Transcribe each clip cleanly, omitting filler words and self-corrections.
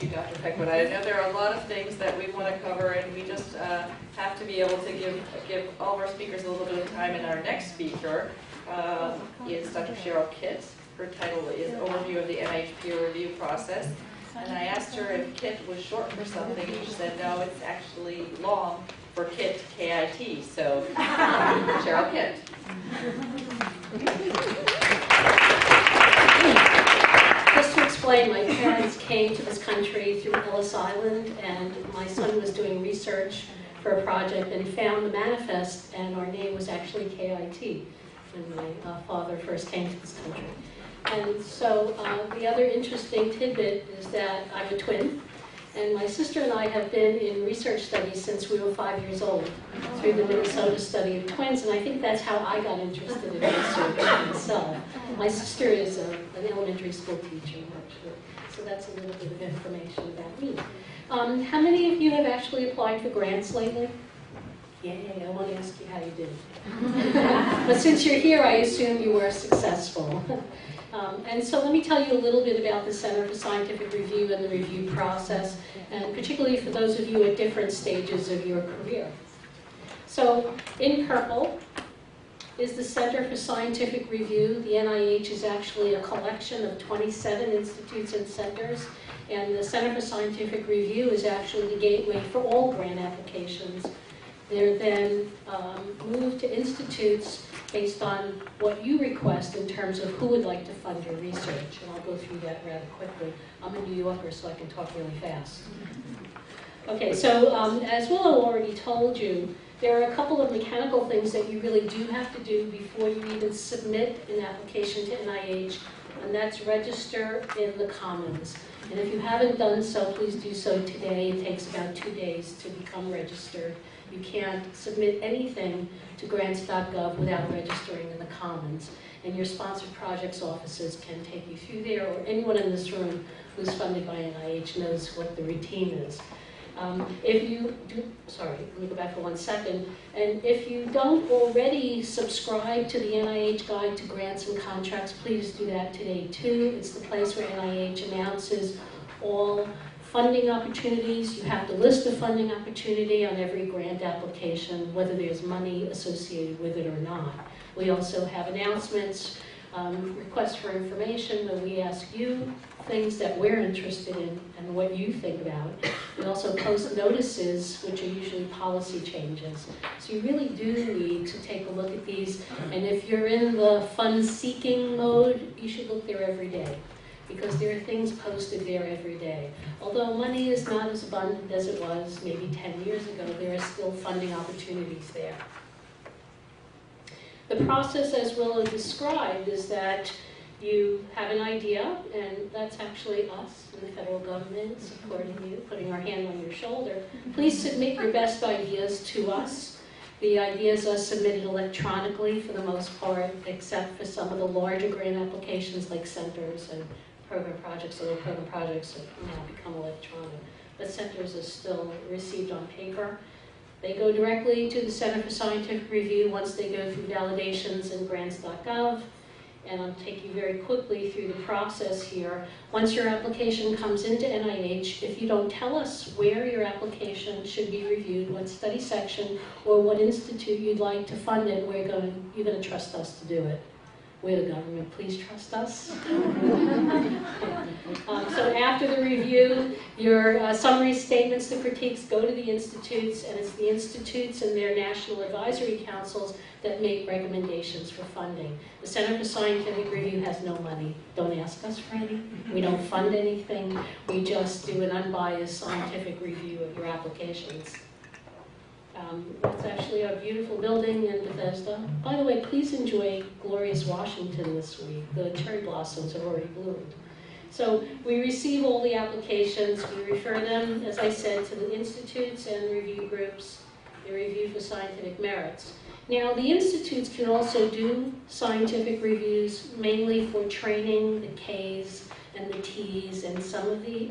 you, Dr. Peckwood. I know there are a lot of things that we want to cover, and we just have to be able to give all of our speakers a little bit of time. And our next speaker is Dr. Cheryl Kitt. Her title is Overview of the NIH Peer Review Process. And I asked her if Kitt was short for something, and she said, no, it's actually long for Kitt, K-I-T. So, Cheryl Kitt. Just to explain, my parents came to this country through Ellis Island, and my son was doing research for a project and found the manifest, and our name was actually K-I-T when my father first came to this country. And so the other interesting tidbit is that I'm a twin, and my sister and I have been in research studies since we were 5 years old through the Minnesota study of twins, and I think that's how I got interested in research myself. My sister is an elementary school teacher, actually, so that's a little bit of information about me. How many of you have actually applied for grants lately? Yay, I want to ask you how you did. But since you're here, I assume you were successful. And so let me tell you a little bit about the Center for Scientific Review and the review process, and particularly for those of you at different stages of your career. So in purple is the Center for Scientific Review. The NIH is actually a collection of 27 institutes and centers, and the Center for Scientific Review is actually the gateway for all grant applications. They're then moved to institutes based on what you request in terms of who would like to fund your research. And I'll go through that rather quickly. I'm a New Yorker, so I can talk really fast. Okay, so as Willow already told you, there are a couple of mechanical things that you really do have to do before you even submit an application to NIH, and that's register in the Commons. And if you haven't done so, please do so today. It takes about 2 days to become registered. You can't submit anything to grants.gov without registering in the Commons. And your sponsored projects offices can take you through there, or anyone in this room who's funded by NIH knows what the routine is. If you do, sorry, let me go back for 1 second. And if you don't already subscribe to the NIH Guide to Grants and Contracts, please do that today too. It's the place where NIH announces all funding opportunities. You have to list a funding opportunity on every grant application, whether there's money associated with it or not. We also have announcements, requests for information, where we ask you things that we're interested in and what you think about. We also post notices, which are usually policy changes. So you really do need to take a look at these. And if you're in the fund-seeking mode, you should look there every day, because there are things posted there every day. Although money is not as abundant as it was maybe 10 years ago, there are still funding opportunities there. The process, as Willow described, is that you have an idea, and that's actually us in the federal government supporting you, putting our hand on your shoulder. Please submit your best ideas to us. The ideas are submitted electronically for the most part, except for some of the larger grant applications like centers and program projects, although program projects have now become electronic. But centers are still received on paper. They go directly to the Center for Scientific Review once they go through validations in grants.gov. And I'll take you very quickly through the process here. Once your application comes into NIH, if you don't tell us where your application should be reviewed, what study section, or what institute you'd like to fund it, you're going to trust us to do it. We're the government, please trust us. So after the review, your summary statements, the critiques go to the institutes, and it's the institutes and their national advisory councils that make recommendations for funding. The Center for Scientific Review has no money. Don't ask us for any. We don't fund anything. We just do an unbiased scientific review of your applications. It's actually a beautiful building in Bethesda. By the way, please enjoy glorious Washington this week. The cherry blossoms have already bloomed. So we receive all the applications. We refer them, as I said, to the institutes and review groups. They review for scientific merits. Now, the institutes can also do scientific reviews, mainly for training, the Ks and the Ts, and some of the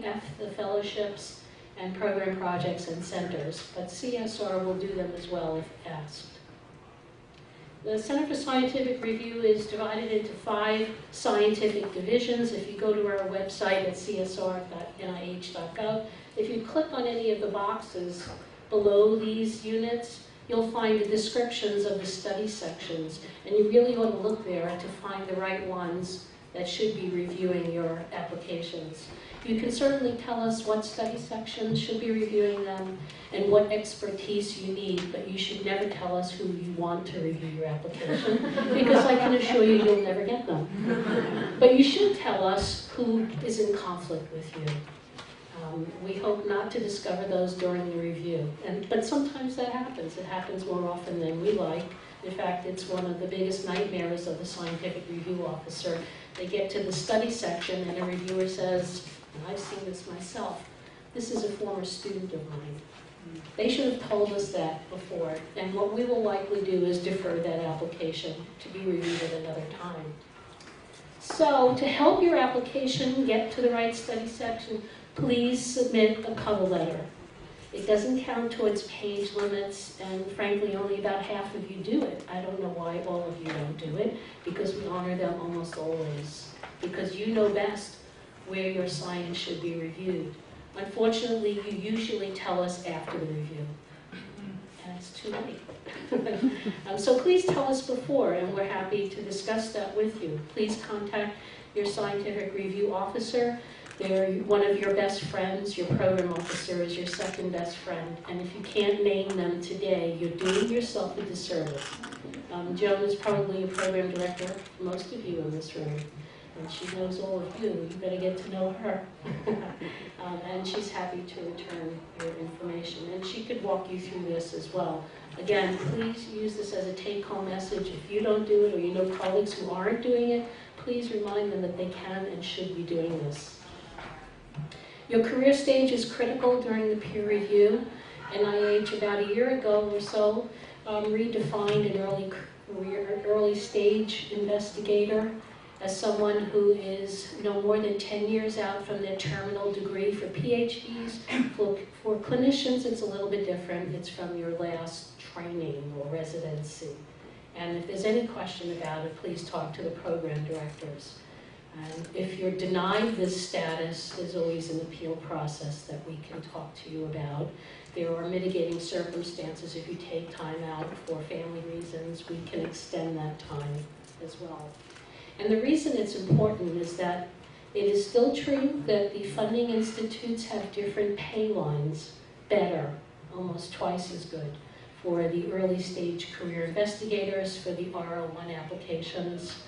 fellowships, and program projects and centers, but CSR will do them as well if asked. The Center for Scientific Review is divided into 5 scientific divisions. If you go to our website at csr.nih.gov, if you click on any of the boxes below these units, you'll find the descriptions of the study sections, and you really ought to look there to find the right ones that should be reviewing your applications. You can certainly tell us what study sections should be reviewing them and what expertise you need, but you should never tell us who you want to review your application, because I can assure you you'll never get them. But you should tell us who is in conflict with you. We hope not to discover those during the review, but sometimes that happens. It happens more often than we like. In fact, it's one of the biggest nightmares of the scientific review officer. They get to the study section and a reviewer says, and I've seen this myself, this is a former student of mine. They should have told us that before, and what we will likely do is defer that application to be reviewed at another time. So, to help your application get to the right study section, please submit a cover letter. It doesn't count towards page limits, and frankly, only about half of you do it. I don't know why all of you don't do it, because we honor them almost always, because you know best where your science should be reviewed. Unfortunately, you usually tell us after the review, and it's too late. So please tell us before, and we're happy to discuss that with you. Please contact your scientific review officer. They're one of your best friends. Your program officer is your second best friend. And if you can't name them today, you're doing yourself a disservice. Joan is probably a program director for most of you in this room. And she knows all of you. You better get to know her. And she's happy to return your information. And she could walk you through this as well. Again, please use this as a take-home message. If you don't do it, or you know colleagues who aren't doing it, please remind them that they can and should be doing this. Your career stage is critical during the peer review. NIH, about a year ago or so, redefined an early stage investigator as someone who is no more than 10 years out from their terminal degree. For PhDs, for clinicians, it's a little bit different. It's from your last training or residency. And if there's any question about it, please talk to the program directors. And if you're denied this status, there's always an appeal process that we can talk to you about. There are mitigating circumstances. If you take time out for family reasons, we can extend that time as well. And the reason it's important is that it is still true that the funding institutes have different pay lines, better, almost twice as good, for the early stage career investigators, for the R01 applications.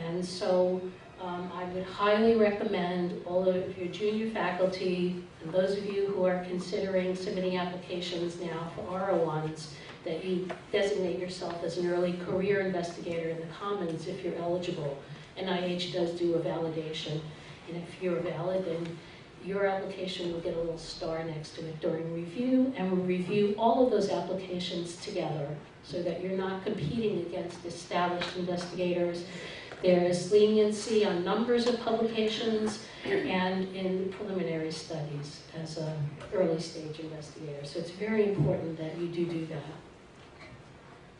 And so I would highly recommend all of your junior faculty, and those of you who are considering submitting applications now for R01s, that you designate yourself as an early career investigator in the Commons if you're eligible. NIH does do a validation, and if you're valid, then your application will get a little star next to it during review, and we'll review all of those applications together so that you're not competing against established investigators. There's leniency on numbers of publications and in preliminary studies as an early stage investigator. So it's very important that you do that.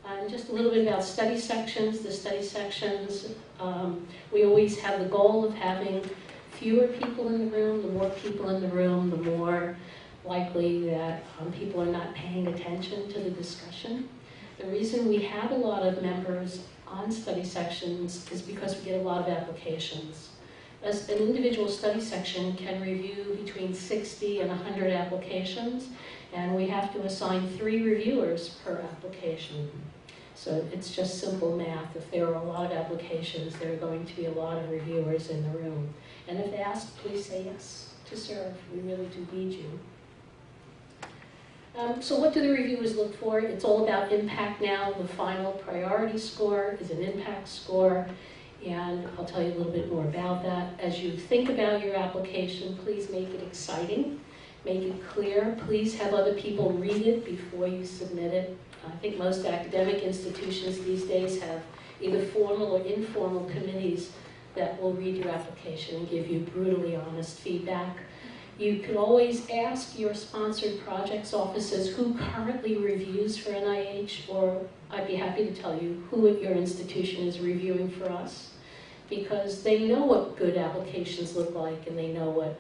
And just a little bit about study sections. The study sections, we always have the goal of having fewer people in the room. The more people in the room, the more likely that people are not paying attention to the discussion. The reason we have a lot of members on study sections is because we get a lot of applications. As an individual study section can review between 60 and 100 applications, and we have to assign 3 reviewers per application. So it's just simple math. If there are a lot of applications, there are going to be a lot of reviewers in the room. And if asked, please say yes to serve. We really do need you. So what do the reviewers look for? It's all about impact now. The final priority score is an impact score, and I'll tell you a little bit more about that. As you think about your application, please make it exciting, make it clear. Please have other people read it before you submit it. I think most academic institutions these days have either formal or informal committees that will read your application and give you brutally honest feedback. You could always ask your sponsored projects offices who currently reviews for NIH, or I'd be happy to tell you who at your institution is reviewing for us, because they know what good applications look like and they know what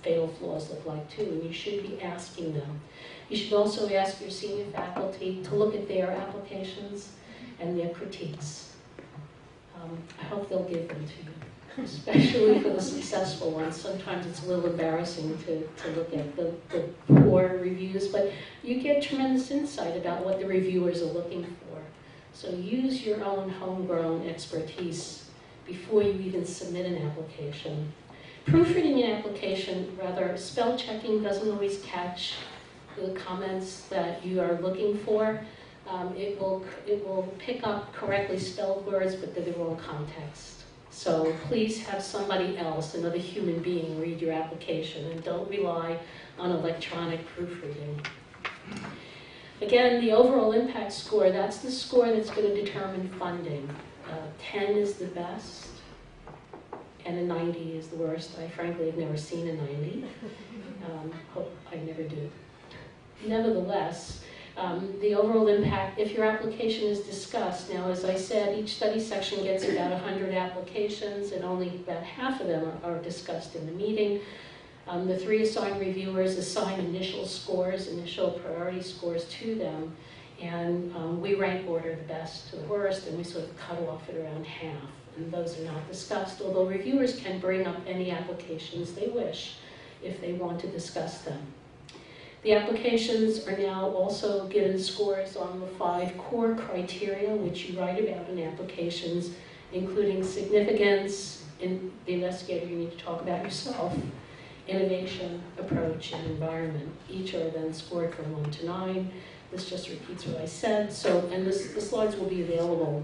fatal flaws look like too, and you should be asking them. You should also ask your senior faculty to look at their applications and their critiques. I hope they'll give them to you, especially for the successful ones. Sometimes it's a little embarrassing to look at the poor reviews, but you get tremendous insight about what the reviewers are looking for. So use your own homegrown expertise before you even submit an application. Proofreading an application, rather, spell checking doesn't always catch the comments that you are looking for. It will pick up correctly spelled words, but they're the wrong context. So please have somebody else, another human being, read your application, and don't rely on electronic proofreading. Again, the overall impact score, that's the score that's going to determine funding. 10 is the best, and a 90 is the worst. I frankly have never seen a 90. Hope I never do. Nevertheless, the overall impact, if your application is discussed, now as I said, each study section gets about 100 applications and only about half of them are discussed in the meeting. The 3 assigned reviewers assign initial scores, initial priority scores to them, and we rank order the best to the worst, and we sort of cut off at around half, and those are not discussed, although reviewers can bring up any applications they wish if they want to discuss them. The applications are now also given scores on the 5 core criteria which you write about in applications, including significance, in the investigator you need to talk about yourself, innovation, approach, and environment. Each are then scored from 1 to 9. This just repeats what I said, and the slides will be available.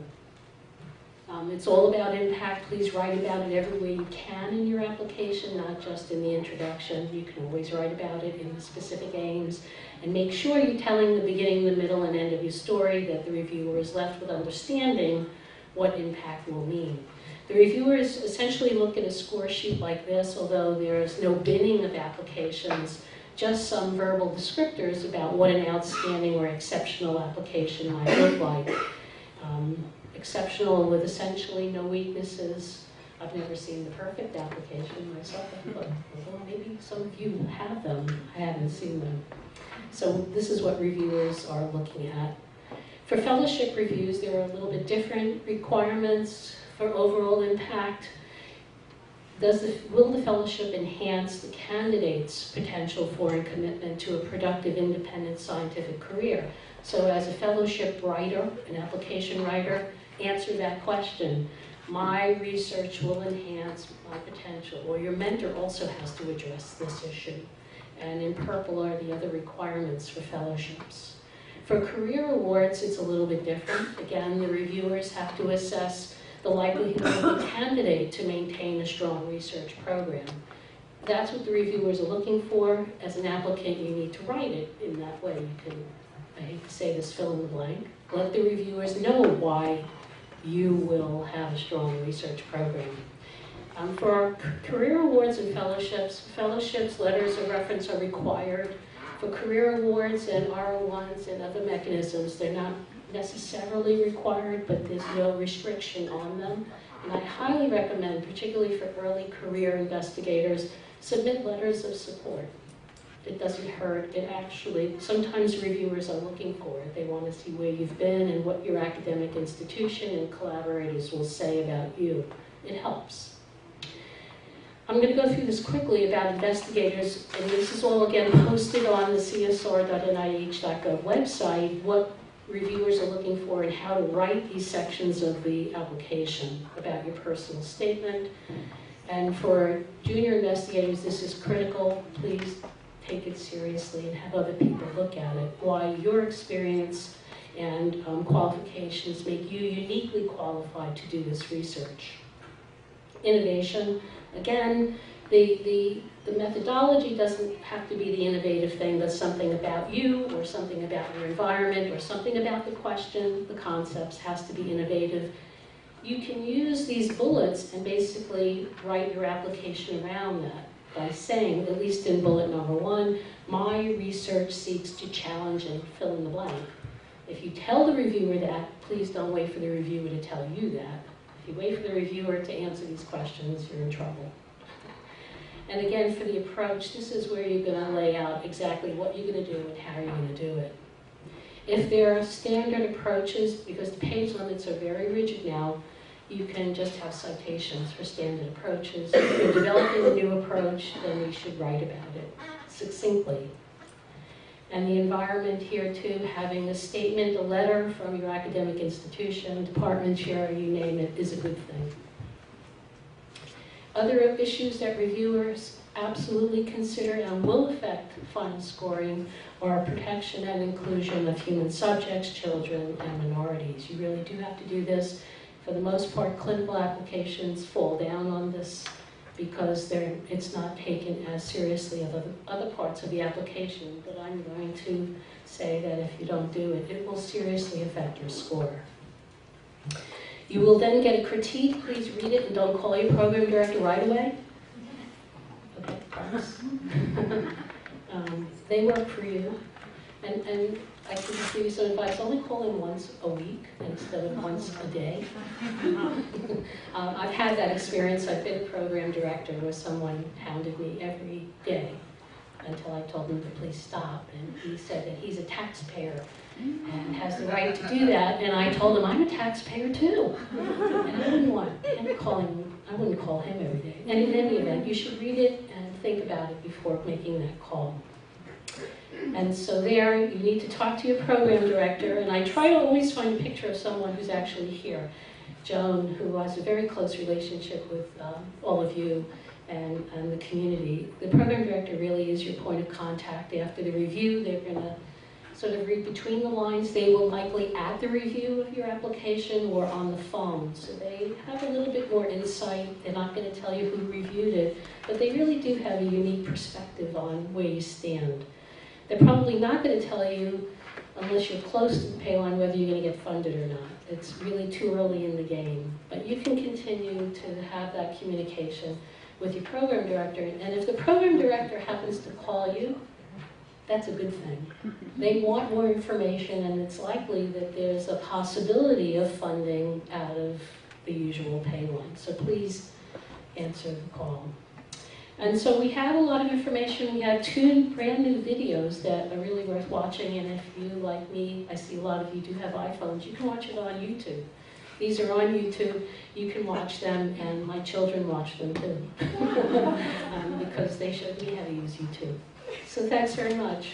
It's all about impact. Please write about it everywhere you can in your application, not just in the introduction. You can always write about it in the specific aims, and make sure you're telling the beginning, the middle, and end of your story, that the reviewer is left with understanding what impact will mean. The reviewers essentially look at a score sheet like this, although there is no binning of applications, just some verbal descriptors about what an outstanding or exceptional application might look like. Exceptional with essentially no weaknesses. I've never seen the perfect application myself, but well, maybe some of you have them. I haven't seen them. So this is what reviewers are looking at. For fellowship reviews, there are a little bit different requirements for overall impact. Will the fellowship enhance the candidate's potential for and commitment to a productive, independent scientific career? So as a fellowship writer, an application writer, answer that question. My research will enhance my potential. Or your mentor also has to address this issue. And in purple are the other requirements for fellowships. For career awards, it's a little bit different. Again, the reviewers have to assess the likelihood of the candidate to maintain a strong research program. That's what the reviewers are looking for. As an applicant, you need to write it in that way. You can, I hate to say this, fill in the blank. Let the reviewers know why you will have a strong research program. For our career awards and fellowships, letters of reference are required. For career awards and R01s and other mechanisms, they're not necessarily required, but there's no restriction on them. And I highly recommend, particularly for early career investigators, submit letters of support. It doesn't hurt. It actually, sometimes reviewers are looking for it. They want to see where you've been and what your academic institution and collaborators will say about you. It helps. I'm going to go through this quickly about investigators, and this is all again posted on the csr.nih.gov website, what reviewers are looking for and how to write these sections of the application about your personal statement. And for junior investigators, this is critical. Please take it seriously and have other people look at it. Why your experience and qualifications make you uniquely qualified to do this research. Innovation, again, the methodology doesn't have to be the innovative thing, but something about you or something about your environment or something about the question, the concepts has to be innovative. You can use these bullets and basically write your application around that. by saying, at least in bullet number 1, my research seeks to challenge and fill in the blank. If you tell the reviewer that, please don't wait for the reviewer to tell you that. If you wait for the reviewer to answer these questions, you're in trouble. And again, for the approach, this is where you're going to lay out exactly what you're going to do and how you're going to do it. If there are standard approaches, because the page limits are very rigid now, you can just have citations for standard approaches. If you're developing a new approach, then you should write about it succinctly. And the environment here too, having a statement, a letter from your academic institution, department chair, you name it, is a good thing. Other issues that reviewers absolutely consider and will affect final scoring are protection and inclusion of human subjects, children, and minorities. You really do have to do this. For the most part, clinical applications fall down on this because it's not taken as seriously as other parts of the application. But I'm going to say that if you don't do it, it will seriously affect your score. You will then get a critique. Please read it and don't call your program director right away. Okay, promise. They work for you. And I can just give you some advice. Only call in once a week instead of once a day. I've had that experience. I've been a program director where someone hounded me every day until I told him to please stop. And he said that he's a taxpayer and has the right to do that. And I told him I'm a taxpayer too. And I wouldn't call him every day. And in any event, you should read it and think about it before making that call. And so there, you need to talk to your program director, and I try to always find a picture of someone who's actually here. Joan, who has a very close relationship with all of you and the community. The program director really is your point of contact. After the review, they're going to sort of read between the lines. They will likely add the review of your application or on the phone. So they have a little bit more insight. They're not going to tell you who reviewed it, but they really do have a unique perspective on where you stand. They're probably not going to tell you, unless you're close to the pay line, whether you're going to get funded or not. It's really too early in the game. But you can continue to have that communication with your program director. And if the program director happens to call you, that's a good thing. They want more information, and it's likely that there's a possibility of funding out of the usual pay line. So please answer the call. And so we have a lot of information. We have 2 brand new videos that are really worth watching. And if you, like me, I see a lot of you do have iPhones, you can watch it on YouTube. These are on YouTube. You can watch them, and my children watch them too. Because they showed me how to use YouTube. So thanks very much.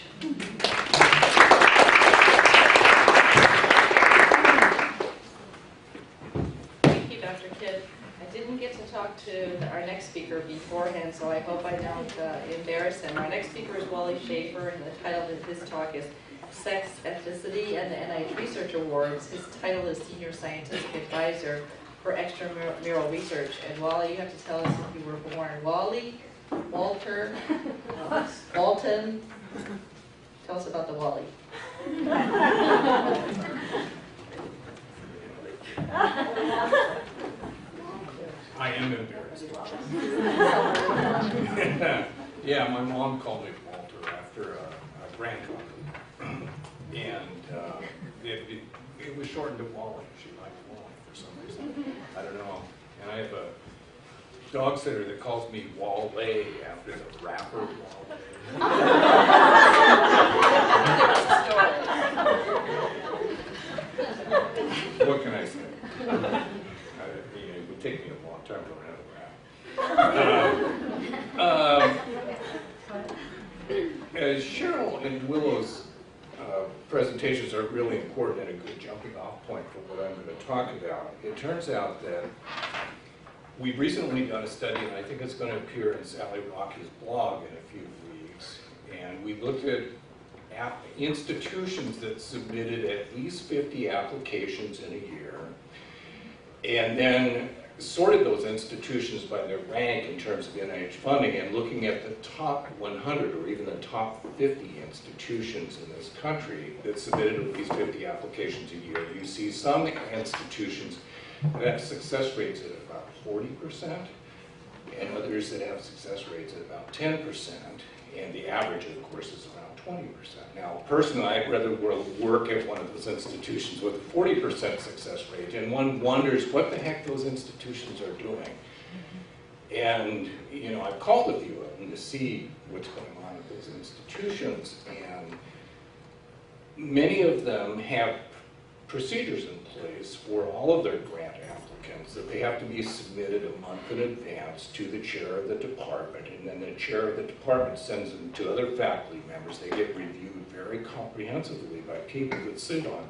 Thank you, Dr. Kidd. I didn't get to talk to our next speaker beforehand, so I hope I don't embarrass him. Our next speaker is Wally Schaefer, and the title of his talk is Sex, Ethnicity, and the NIH Research Awards. His title is Senior Scientific Advisor for Extramural Research. And Wally, you have to tell us if you were born Wally, Walter, Walton. Tell us about the Wally. I am embarrassed. Yeah, my mom called me Walter after a grandmother. And it was shortened to Wally. She liked Wally for some reason. I don't know. And I have a dog sitter that calls me Wale after the rapper Wale. What can I say? It would take me a long time to run out of rap. Cheryl and Willow's presentations are really important and a good jumping off point for what I'm going to talk about. It turns out that we've recently done a study, and I think it's going to appear in Sally Rocky's blog in a few weeks, and we looked at institutions that submitted at least 50 applications in a year, and then sorted those institutions by their rank in terms of NIH funding, and looking at the top 100 or even the top 50 institutions in this country that submitted at least 50 applications a year. You see some institutions that have success rates at about 40%, and others that have success rates at about 10%, and the average, of course, is around 20%. Now, personally, I'd rather work at one of those institutions with a 40% success rate, and one wonders what the heck those institutions are doing. And, you know, I've called a few of them to see what's going on at those institutions, and many of them have procedures in place for all of their grant applicants that they have to be submitted a month in advance to the chair of the department, and then the chair of the department sends them to other faculty members. They get reviewed very comprehensively by people that sit on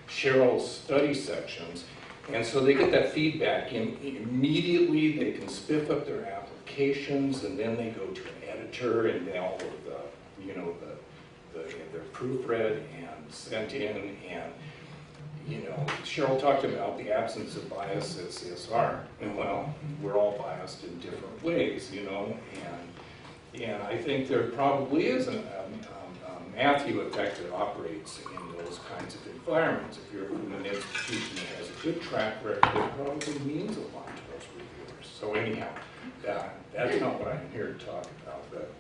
Cheryl's study sections, and so they get that feedback immediately. They can spiff up their applications, and then they go to an editor, and then all of the, you know, they're proofread and sent in, and you know, Cheryl talked about the absence of bias at CSR, and well, we're all biased in different ways, you know, and I think there probably is a Matthew effect that operates in those kinds of environments. If you're from an institution that has a good track record, it probably means a lot to those reviewers. So anyhow, that's not what I'm here to talk about, but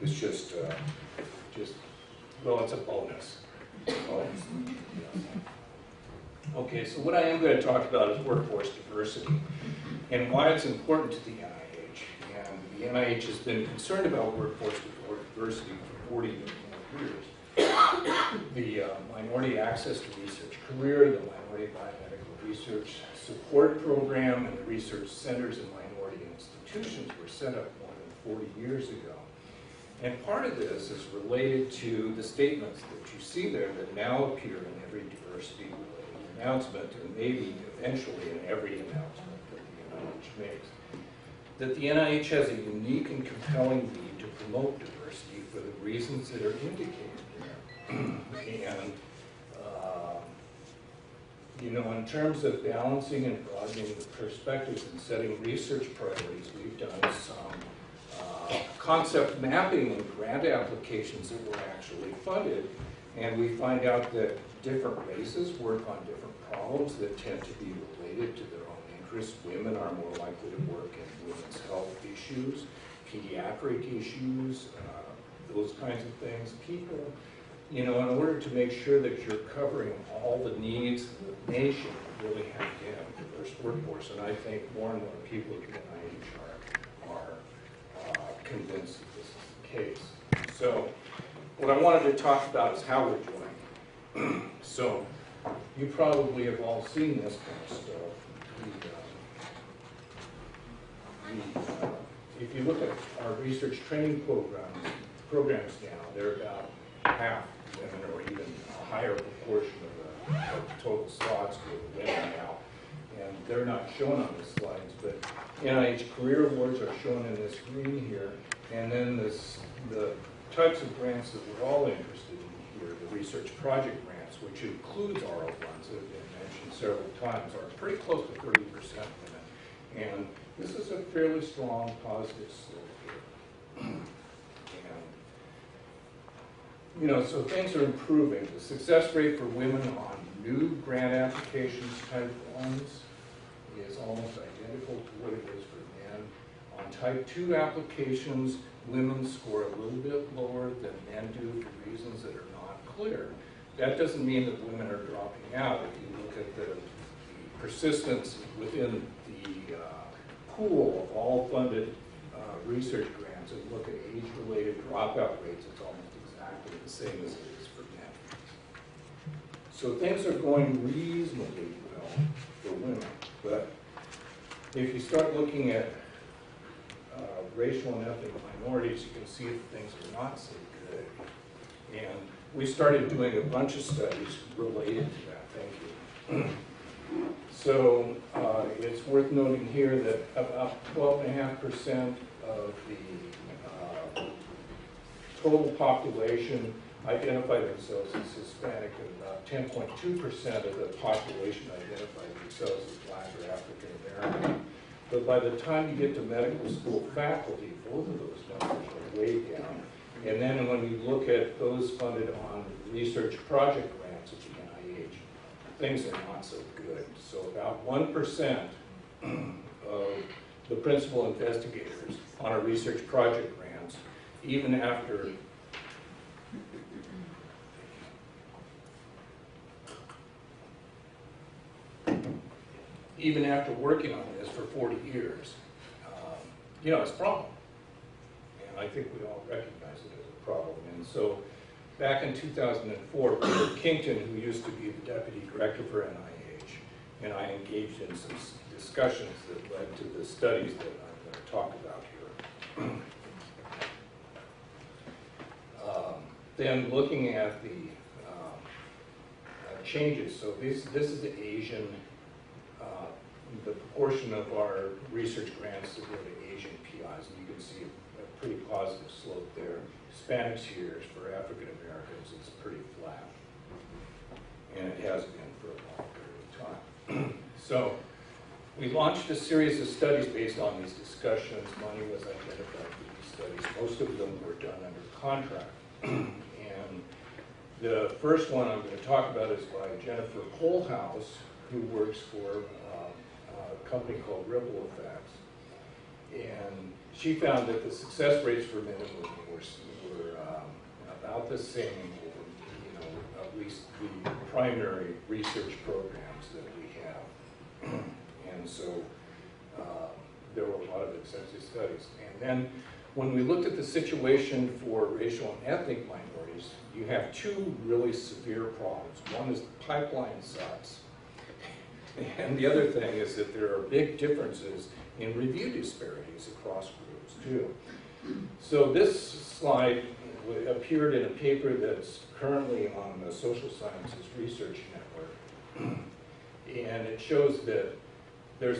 it's just well, it's a bonus. Okay, so what I am going to talk about is workforce diversity and why it's important to the NIH. And the NIH has been concerned about workforce diversity for 40 years. The Minority Access to Research Career, the Minority Biomedical Research Support Program, and the research centers in minority institutions were set up more than 40 years ago. And part of this is related to the statements that you see there that now appear in every diversity-related announcement, and maybe eventually in every announcement that the NIH makes. That the NIH has a unique and compelling need to promote diversity for the reasons that are indicated there. And, you know, in terms of balancing and broadening the perspectives and setting research priorities, we've done some concept mapping and grant applications that were actually funded, and we find out that different races work on different problems that tend to be related to their own interests. Women are more likely to work in women's health issues, pediatric issues, those kinds of things. People, you know, in order to make sure that you're covering all the needs of the nation, you really have to have a diverse workforce, and I think more and more people at the NIH are convinced that this is the case. So what I wanted to talk about is how we're doing. So you probably have all seen this kind of stuff. If you look at our research training programs now, they're about half women, or even a higher proportion of the total slots for women now. And they're not shown on the slides, but NIH Career Awards are shown in this green here. And then the types of grants that we're all interested in here, the research project grants, which includes oral ones that have been mentioned several times, are pretty close to 30% women. And this is a fairly strong positive slope here. And, you know, so things are improving. The success rate for women on new grant applications type 1s is almost identical to what it is for men. On type 2 applications, women score a little bit lower than men do for reasons that are not clear. That doesn't mean that women are dropping out. If you look at the persistence within the pool of all funded research grants and look at age-related dropout rates, it's almost exactly the same as it is for men. So things are going reasonably well for women, but if you start looking at racial and ethnic minorities, you can see that things are not so good. And we started doing a bunch of studies related to that. Thank you. So it's worth noting here that about 12.5% of the total population identify themselves as Hispanic, and about 10.2% of the population identify themselves as Black or African American. But by the time you get to medical school faculty, both of those numbers are way down. And then when you look at those funded on research project grants at the NIH, things are not so good. So about 1% of the principal investigators on our research project grants, even after working on this for 40 years. You know, it's a problem. And I think we all recognize it as a problem. And so back in 2004, Peter Kington, who used to be the deputy director for NIH, and I engaged in some discussions that led to the studies that I'm going to talk about here. Then looking at the changes, so this is the Asian, the proportion of our research grants that go to Asian PIs, and you can see a pretty positive slope there. Hispanics here, for African Americans, it's pretty flat, and it has been for a long period of time. So we launched a series of studies based on these discussions. Money was identified for these studies. Most of them were done under contract. And the first one I'm going to talk about is by Jennifer Polhouse, who works for a company called Ripple Effects. And she found that the success rates for men and women were about the same, you know, at least the primary research programs that we have. And so there were a lot of extensive studies. And then when we looked at the situation for racial and ethnic minorities, you have two really severe problems. One is the pipeline sucks. And the other thing is that there are big differences in review disparities across groups too. So this slide appeared in a paper that's currently on the Social Sciences Research Network. And it shows that there's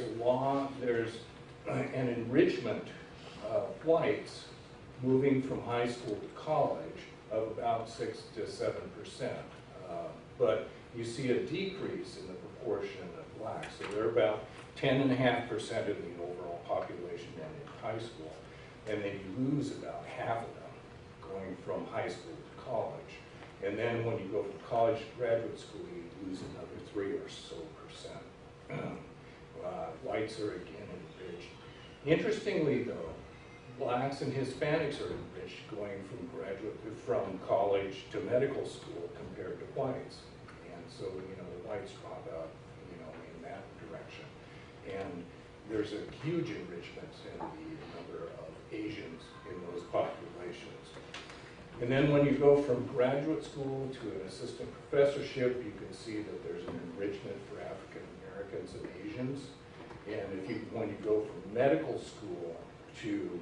an enrichment of whites moving from high school to college of about 6 to 7%. But you see a decrease in the proportion of blacks. So they're about 10.5% of the overall population then in high school. And then you lose about half of them going from high school to college. And then when you go from college to graduate school, you lose another 3 or so percent. Whites are again enriched. Interestingly though, blacks and Hispanics are enriched going from college to medical school compared to whites. And so, you know, the whites drop out, you know, in that direction. And there's a huge enrichment in the number of Asians in those populations. And then when you go from graduate school to an assistant professorship, you can see that there's an enrichment for African Americans and Asians. And when you go from medical school to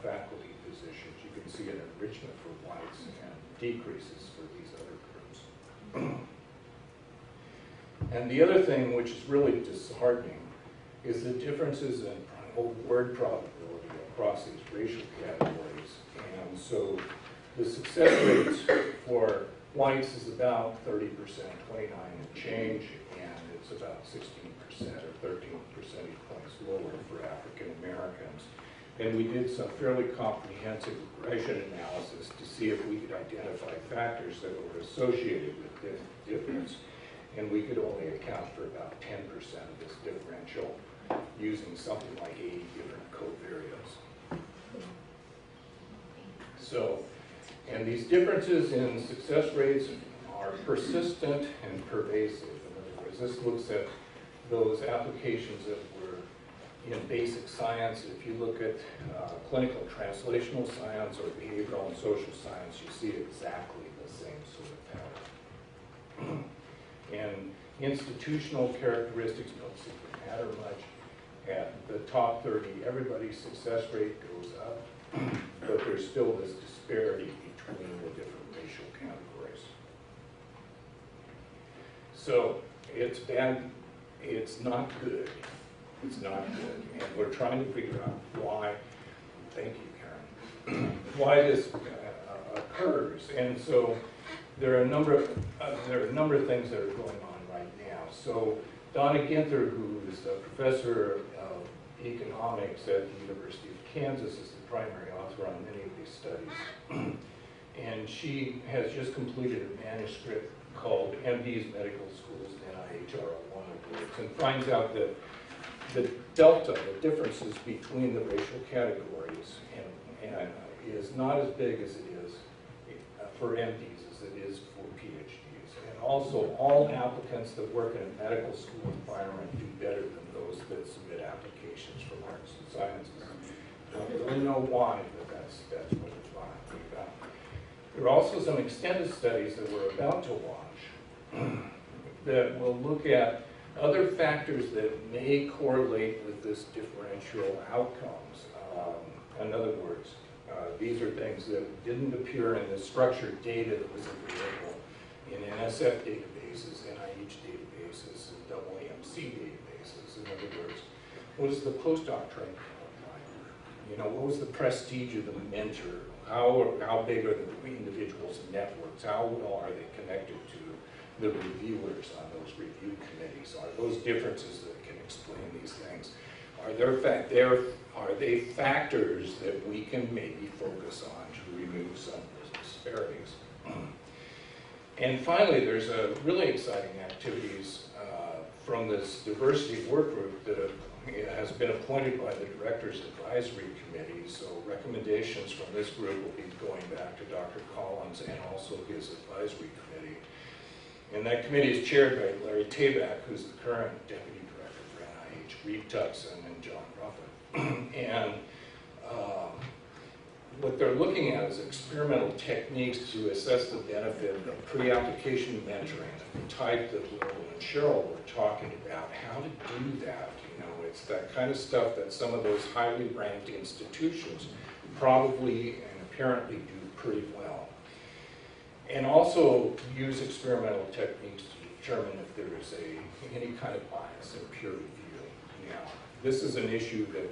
faculty positions, you can see an enrichment for whites and decreases for these other groups. And the other thing, which is really disheartening, is the differences in word probability across these racial categories. And so the success rates for whites is about 30%, 29 and change, and it's about 16% or 13 percentage points lower for African Americans. And we did some fairly comprehensive regression analysis to see if we could identify factors that were associated with this difference. And we could only account for about 10% of this differential using something like 80 different covariates. So, and these differences in success rates are persistent and pervasive. In other words, this looks at those applications that were in basic science. If you look at clinical translational science or behavioral and social science, you see exactly the same sort of pattern. And institutional characteristics don't seem to matter much. At the top 30, everybody's success rate goes up, but there's still this disparity between the different racial categories. So it's bad, it's not good. It's not good. And we're trying to figure out why, thank you, Karen, why this occurs. And so there are a number of things that are going on right now. So Donna Ginther, who is a professor of economics at the University of Kansas, is the primary author on many of these studies. And she has just completed a manuscript called MD's Medical Schools and NIH are One Awards, and finds out that the delta, the differences between the racial categories and is not as big as it is for MDs as it is for PhDs. And also, all applicants that work in a medical school environment do better than those that submit applications for arts and sciences. I don't really know why, but that's what it's about. There are also some extended studies that we're about to launch that will look at other factors that may correlate with this differential outcomes. In other words, these are things that didn't appear in the structured data that was available in NSF databases, NIH databases, and AAMC databases. In other words, what is the postdoc training like? You know, what was the prestige of the mentor? How big are the individuals' networks? How well are they connected to the reviewers on those review committees? Are those differences that can explain these things? Are they factors that we can maybe focus on to remove some of those disparities? And finally, there's a really exciting activities from this diversity work group that has been appointed by the Directors Advisory Committee. So recommendations from this group will be going back to Dr. Collins and also his advisory committee. And that committee is chaired by Larry Tabak, who's the current Deputy Director for NIH, Reed Tuckson, and John Ruffin. And what they're looking at is experimental techniques to assess the benefit of pre-application mentoring, the type that Will and Cheryl were talking about, how to do that. You know, it's that kind of stuff that some of those highly ranked institutions probably and apparently do pretty well. And also use experimental techniques to determine if there is any kind of bias in peer review. Now, this is an issue that,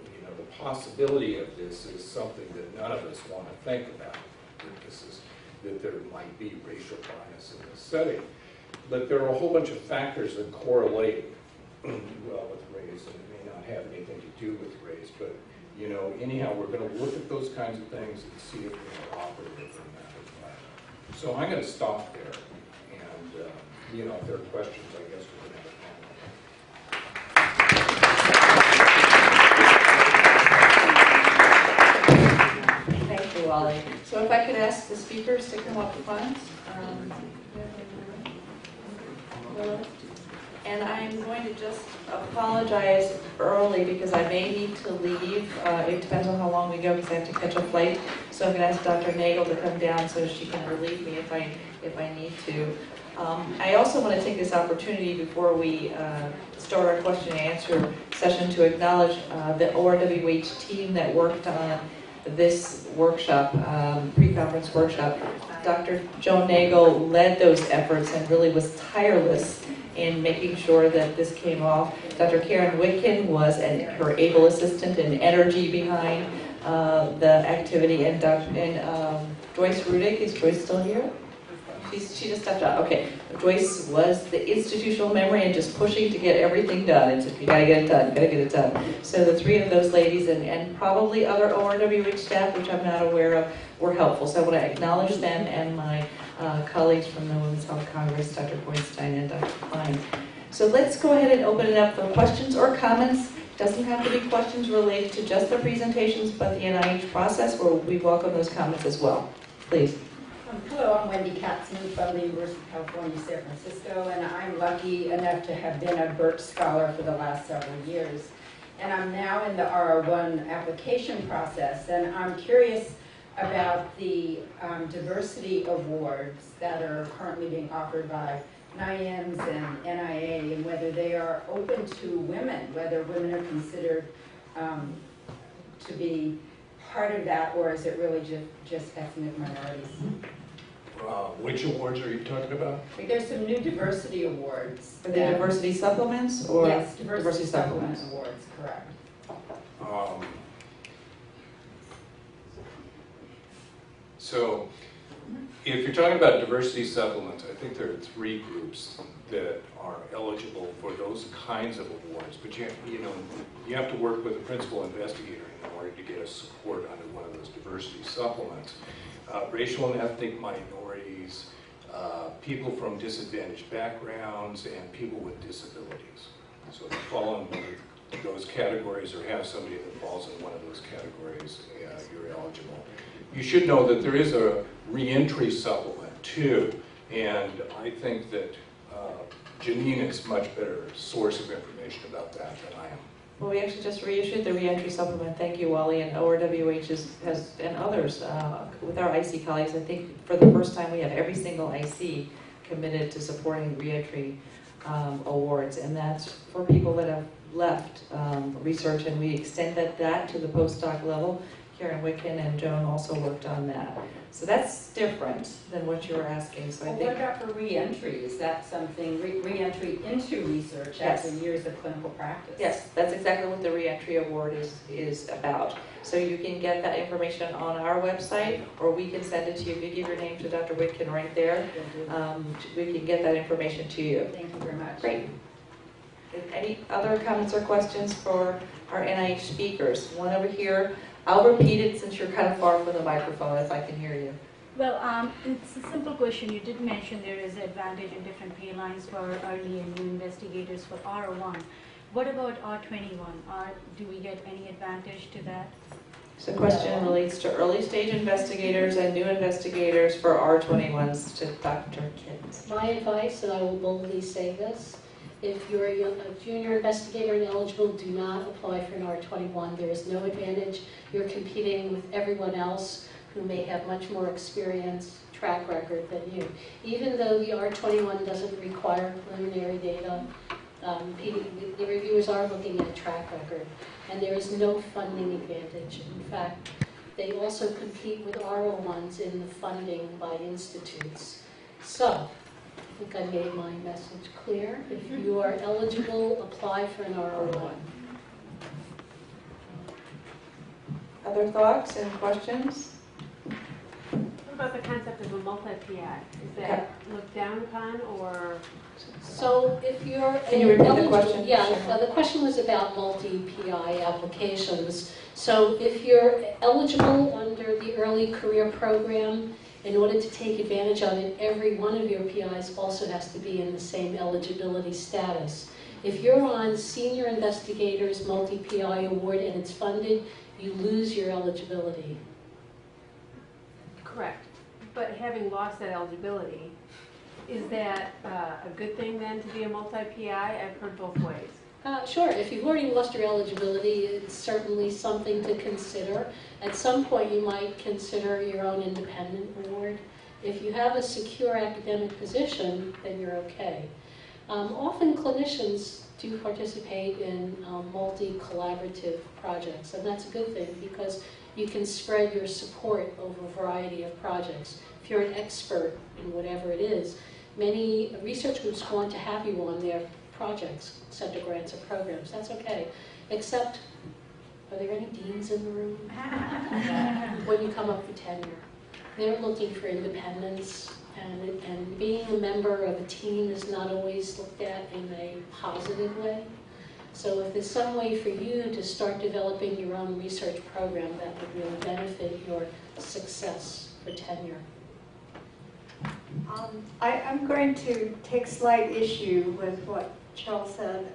you know, the possibility of this is something that none of us want to think about. That there might be racial bias in this setting. But there are a whole bunch of factors that correlate well with race, and it may not have anything to do with race, but, you know, anyhow, we're going to look at those kinds of things and see if they're operative from that as well. So I'm going to stop there, and, you know, if there are questions, I guess we're going to have a Thank you, Wally. So if I could ask the speakers to come up front. And I'm going to just apologize early because I may need to leave. It depends on how long we go because I have to catch a flight. So I'm going to ask Dr. Nagel to come down so she can relieve me if I need to. I also want to take this opportunity before we start our question and answer session to acknowledge the ORWH team that worked on this workshop, pre-conference workshop. Dr. Joan Nagel led those efforts and really was tireless in making sure that this came off. Dr. Karen Witkin was her able assistant and energy behind the activity, and Joyce Rudick, is Joyce still here? She just stepped out. Okay, Joyce was the institutional memory and just pushing to get everything done. It's you gotta get it done, gotta get it done. So the three of those ladies and probably other ORWH staff, which I'm not aware of, were helpful. So I want to acknowledge them and my colleagues from the Women's Health Congress, Dr. Boystein and Dr. Klein. So let's go ahead and open it up for questions or comments. Doesn't have to be questions related to just the presentations, but the NIH process, where we welcome those comments as well. Please. Hello, I'm Wendy Katzman from the University of California, San Francisco, and I'm lucky enough to have been a Birch Scholar for the last several years. And I'm now in the RR1 application process, and I'm curious about the diversity awards that are currently being offered by NIAMS and NIA, and whether they are open to women, whether women are considered to be part of that, or is it really just ethnic minorities? Which awards are you talking about? There's some new diversity awards. Are they diversity supplements or yes, diversity supplement awards, correct. So, if you're talking about diversity supplements, I think there are three groups that are eligible for those kinds of awards. But you have to work with a principal investigator in order to get a support under one of those diversity supplements. Racial and ethnic minorities, people from disadvantaged backgrounds, and people with disabilities. So they fall in one of those categories or have somebody that falls in one of those categories, you're eligible. You should know that there is a reentry supplement too, and I think that Janine is a much better source of information about that than I am. Well, we actually just reissued the reentry supplement. Thank you, Wally, and ORWH has and others with our IC colleagues. I think for the first time we have every single IC committed to supporting reentry awards, and that's for people that have left research, and we extended that to the postdoc level. Karen Witkin and Joan also worked on that. So that's different than what you were asking. So I Well, think what about for re-entry? Is that something, re-entry into research Yes. after years of clinical practice? yes, that's exactly what the reentry award is about. So you can get that information on our website, or we can send it to you. If you give your name to Dr. Witkin right there, we can get that information to you. Thank you very much. Great. Any other comments or questions for our NIH speakers? One over here. I'll repeat it since you're kind of far from the microphone, if I can hear you. Well, it's a simple question. You did mention there is advantage in different pay lines for early and new investigators for R01. What about R21? Do we get any advantage to that? So the question relates to early stage investigators and new investigators for R21s to Dr. Kitt. My advice, and I will boldly say this, if you're a junior investigator and eligible, do not apply for an R21. There is no advantage. You're competing with everyone else who may have much more experience, track record than you. Even though the R21 doesn't require preliminary data, the reviewers are looking at track record, and there is no funding advantage. In fact, they also compete with R01s in the funding by institutes. So, I think I made my message clear. If you are eligible, apply for an R01. Other thoughts and questions? What about the concept of a multi-PI? Is that looked down upon, or? So if you're Can you repeat the eligible, question? yeah, Sure. the question was about multi-PI applications. So if you're eligible under the early career program, in order to take advantage of it, every one of your PIs also has to be in the same eligibility status. If you're on Senior Investigators Multi-PI Award and it's funded, you lose your eligibility. Correct. But having lost that eligibility, is that a good thing then to be a multi-PI? I've heard both ways. Sure, if you've already lost your eligibility, it's certainly something to consider. At some point, you might consider your own independent award. If you have a secure academic position, then you're okay. Often clinicians do participate in multi-collaborative projects, and that's a good thing because you can spread your support over a variety of projects. If you're an expert in whatever it is, many research groups want to have you on their projects, center grants or programs. That's okay, except, are there any deans in the room? When you come up for tenure, they're looking for independence, and being a member of a team is not always looked at in a positive way. So if there's some way for you to start developing your own research program, that would really benefit your success for tenure. I'm going to take slight issue with what Cheryl said.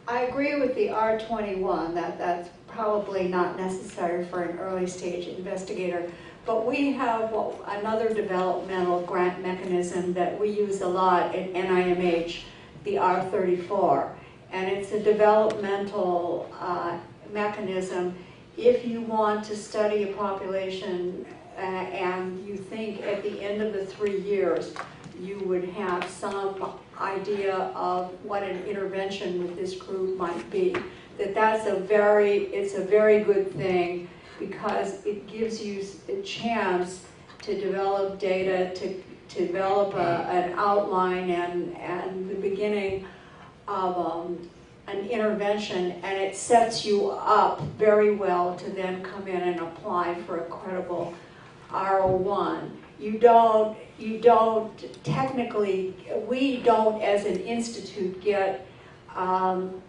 I agree with the R21 that that's probably not necessary for an early stage investigator, but we have another developmental grant mechanism that we use a lot at NIMH, the R34, and it's a developmental mechanism. If you want to study a population and you think at the end of the 3 years you would have some idea of what an intervention with this group might be, it's a very good thing because it gives you a chance to develop data, to develop an outline and the beginning of an intervention, and it sets you up very well to then come in and apply for a credible R01. You don't technically, we don't as an institute get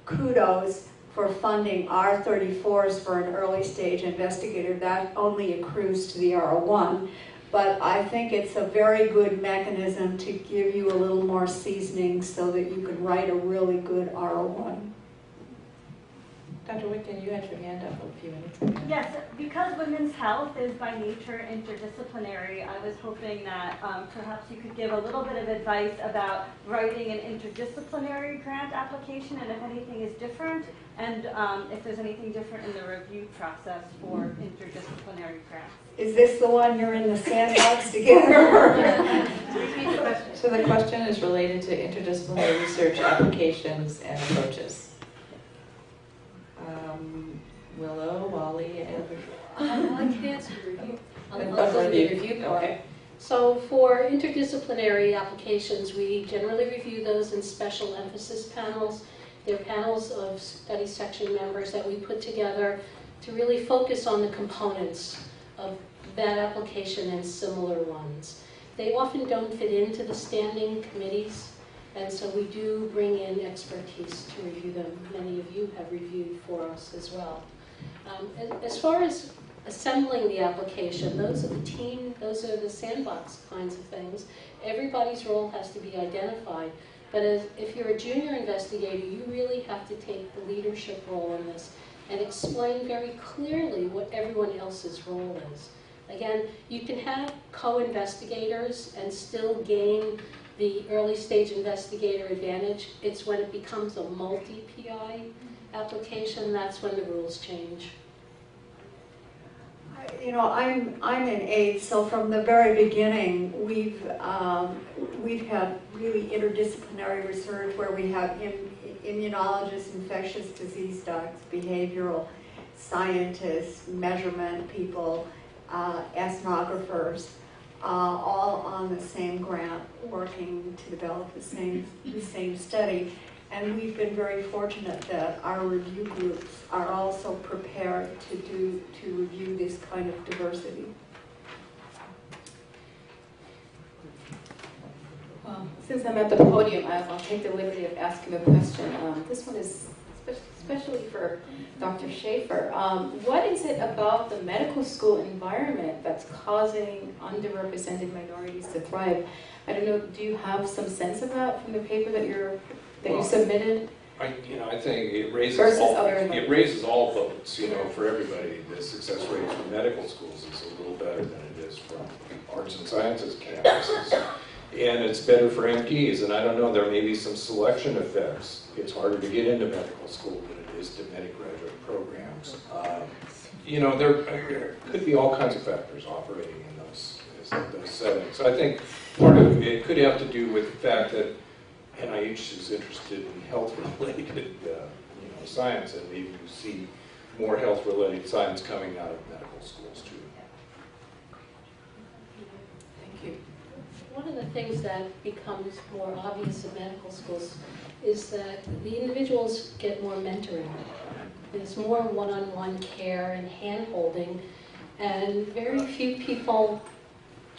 kudos for funding R34s for an early stage investigator. That only accrues to the R01. But I think it's a very good mechanism to give you a little more seasoning so that you can write a really good R01. Dr. Wickton, you had your hand up a few minutes ago. Yes, because women's health is by nature interdisciplinary, I was hoping that perhaps you could give a little bit of advice about writing an interdisciplinary grant application and if anything is different, and if there's anything different in the review process for interdisciplinary grants. Is this the one you're in the sandbox together? So the question is related to interdisciplinary research applications and approaches. Willow, Wally, and I can answer the review. I'll for do the the review part. Okay. So for interdisciplinary applications, we generally review those in special emphasis panels. They're panels of study section members that we put together to really focus on the components of that application and similar ones. They often don't fit into the standing committees, and so we do bring in expertise to review them. Many of you have reviewed for us as well. As far as assembling the application, those are the team, those are the sandbox kinds of things. Everybody's role has to be identified, but if you're a junior investigator, you really have to take the leadership role in this and explain very clearly what everyone else's role is. Again, you can have co-investigators and still gain the early stage investigator advantage. It's when it becomes a multi-PI application, that's when the rules change. You know, I'm in AIDS, so from the very beginning, we've had really interdisciplinary research where we have immunologists, infectious disease docs, behavioral scientists, measurement people, ethnographers, all on the same grant, working to develop the same study. And we've been very fortunate that our review groups are also prepared to review this kind of diversity. Well, since I'm at the podium, I'll take the liberty of asking a question. This one is especially for Dr. Schaefer. What is it about the medical school environment that's causing underrepresented minorities to thrive? I don't know, do you have some sense of that from the paper that you submitted? I think it raises Versus all, other it raises all votes, for everybody. The success rates for medical schools is a little better than it is from arts and sciences campuses. And it's better for MDs, and I don't know, there may be some selection effects. It's harder to get into medical school than it is to medical graduate programs. There could be all kinds of factors operating in those settings. So I think part of it could have to do with the fact that NIH is interested in health-related science, and maybe you see more health-related science coming out of medical schools too. Thank you. One of the things that becomes more obvious in medical schools is that the individuals get more mentoring. There's more one-on-one care and hand-holding, and very few people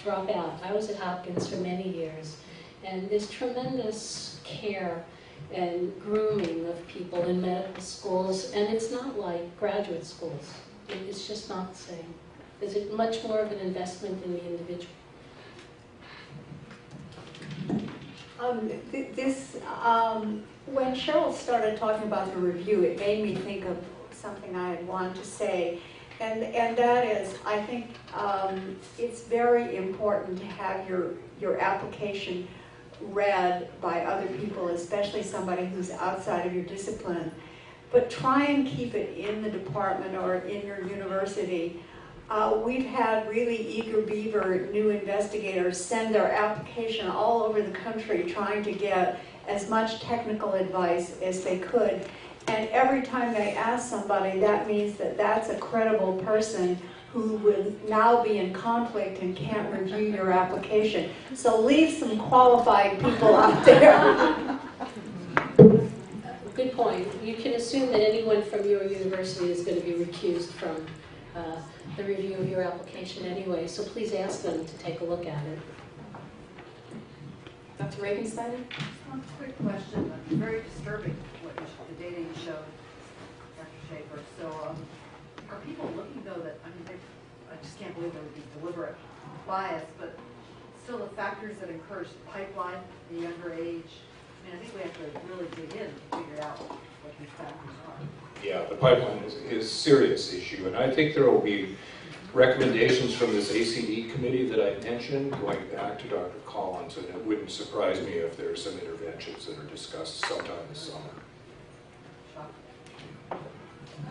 drop out. I was at Hopkins for many years, and there's tremendous care and grooming of people in medical schools, and it's not like graduate schools. It's just not the same. There's much more of an investment in the individual. When Cheryl started talking about the review, it made me think of something I had wanted to say, and that is, I think it's very important to have your application read by other people, especially somebody who's outside of your discipline. But try and keep it in the department or in your university. We've had really eager beaver new investigators send their application all over the country trying to get as much technical advice as they could. And every time they ask somebody, that means that that's a credible person who would now be in conflict and can't review your application. So leave some qualified people out there. Good point. You can assume that anyone from your university is going to be recused from the review of your application anyway, so please ask them to take a look at it. Dr. Regensteiner? Quick question. Very disturbing what the data you showed, Dr. Schaefer. So are people looking, though, that, I just can't believe there would be deliberate bias, but still the factors that encourage the pipeline, the younger age, I think we have to really dig in to figure out what these factors are. Yeah, the pipeline is a serious issue, and I think there will be recommendations from this ACD committee that I mentioned, going back to Dr. Collins, and it wouldn't surprise me if there are some interventions that are discussed sometime this summer.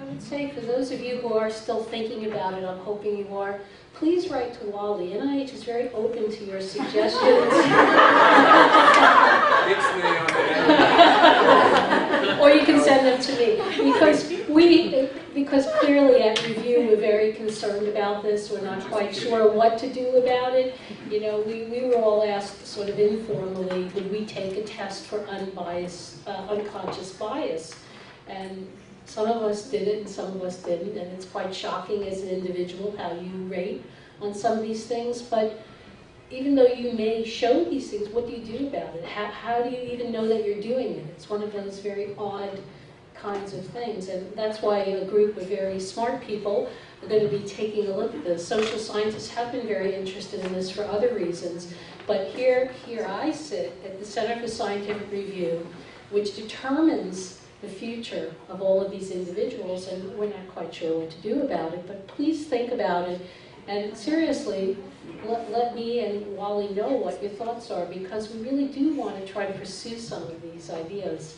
I would say for those of you who are still thinking about it, I'm hoping you are, please write to Wally. NIH is very open to your suggestions. Or you can send them to me. Because clearly at review we're very concerned about this. We're not quite sure what to do about it. You know, we were all asked sort of informally, would we take a test for unconscious bias? And some of us did it and some of us didn't, and it's quite shocking as an individual how you rate on some of these things. But even though you may show these things, what do you do about it? How do you even know that you're doing it? It's one of those very odd kinds of things, and that's why a group of very smart people are going to be taking a look at this. Social scientists have been very interested in this for other reasons, but here I sit at the Center for Scientific Review, which determines the future of all of these individuals, and we're not quite sure what to do about it, but please think about it, and seriously, let me and Wally know what your thoughts are, because we really do want to try to pursue some of these ideas.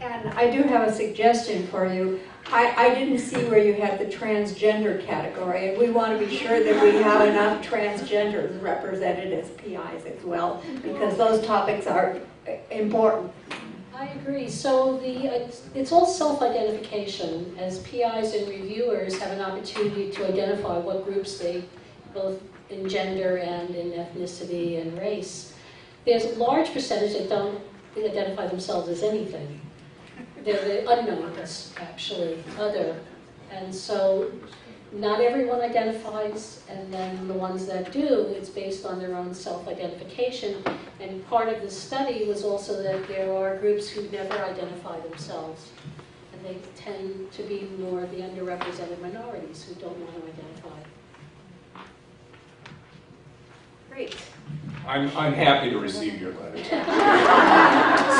And I do have a suggestion for you. I didn't see where you had the transgender category, and we want to be sure that we have enough transgenders represented as PIs as well, because those topics are important. I agree. So it's all self-identification, as PIs and reviewers have an opportunity to identify what groups they, both in gender and in ethnicity and race. There's a large percentage that don't identify themselves as anything. They're the unknowns, actually, other. And so not everyone identifies, and then the ones that do, it's based on their own self-identification. And part of the study was also that there are groups who never identify themselves. And they tend to be more of the underrepresented minorities who don't want to identify. Great. I'm happy to receive your letter.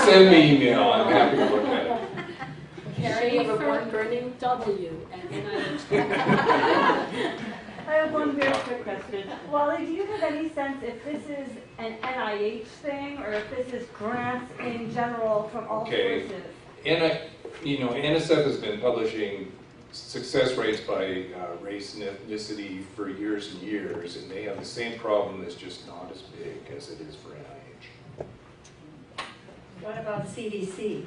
Send me email, I'm happy to look at it. Carrie, you have a word burning W. I have one very quick question. Wally, do you have any sense if this is an NIH thing or if this is grants in general from all sources? NSF has been publishing success rates by race and ethnicity for years and years, and they have the same problem that's just not as big as it is for NIH. What about CDC?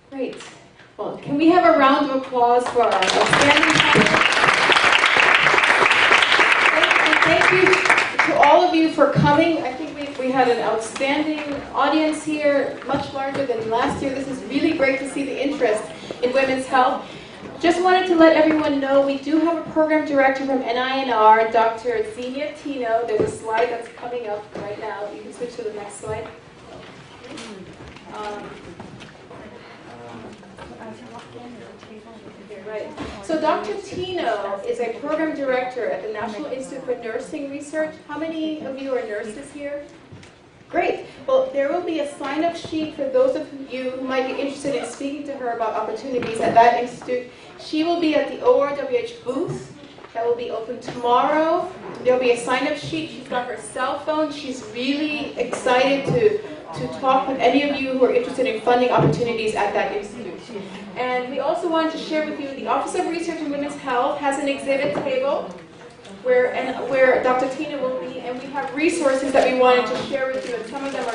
Great. Well, can we have a round of applause for our outstanding panel? And thank you to all of you for coming. I think we had an outstanding audience here, much larger than last year. This is really great to see the interest in women's health. Just wanted to let everyone know we do have a program director from NINR, Dr. Xenia Tino. There's a slide that's coming up right now. You can switch to the next slide. Right. So Dr. Tino is a program director at the National Institute for Nursing Research. How many of you are nurses here? Great. Well, there will be a sign-up sheet for those of you who might be interested in speaking to her about opportunities at that institute. She will be at the ORWH booth. That will be open tomorrow. There will be a sign-up sheet. She's got her cell phone. She's really excited to talk with any of you who are interested in funding opportunities at that institute. And we also wanted to share with you the Office of Research in Women's Health has an exhibit table where Dr. Tina will be, and we have resources that we wanted to share with you, and some of them are